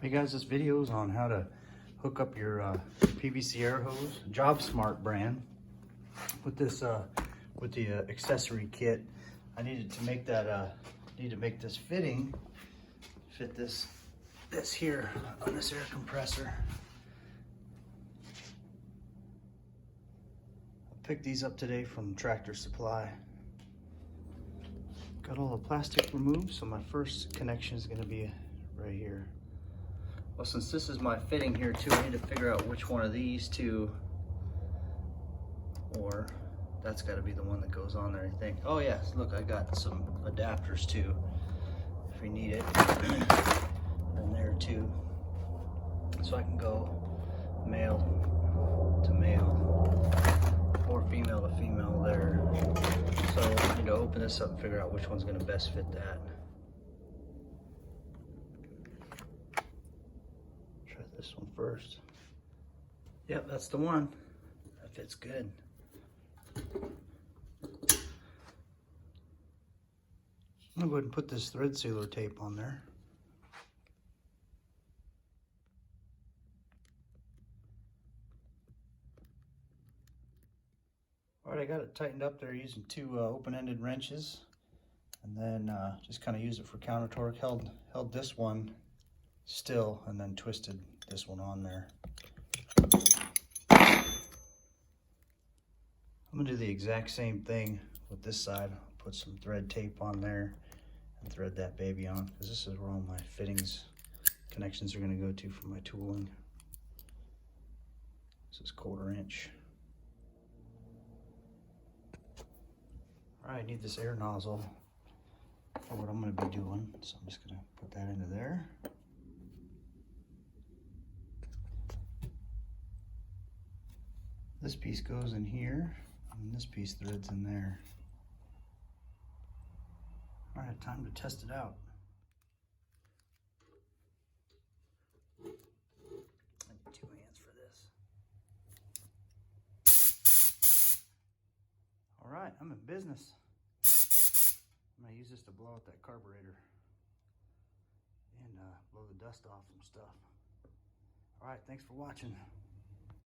Hey guys, this video is on how to hook up your PVC air hose, Jobsmart brand, with this with the accessory kit. I needed to make that make this fitting, fit this here on this air compressor. I picked these up today from Tractor Supply. Got all the plastic removed, so my first connection is going to be right here. Well, since this is my fitting here too, I need to figure out which one of these two, or that's got to be the one that goes on there, I think. Oh yes, look, I got some adapters too, if we need it. And there too. So I can go male to male, or female to female there. So I need to open this up and figure out which one's going to best fit that. This one first. Yep, that's the one. That fits good. I'm gonna go ahead and put this thread sealer tape on there. All right, I got it tightened up there using two open-ended wrenches, and then just kind of used it for counter torque. Held this one still and then twisted this one on there. I'm gonna do the exact same thing with this side. I'll put some thread tape on there and thread that baby on, because this is where all my fittings connections are going to go to for my tooling. This is 1/4 inch. All right, I need this air nozzle for what I'm going to be doing, so I'm just going to put that into there. This piece goes in here, and this piece threads in there. All right, time to test it out. I need 2 hands for this. All right, I'm in business. I'm gonna use this to blow out that carburetor and blow the dust off some stuff. All right, thanks for watching.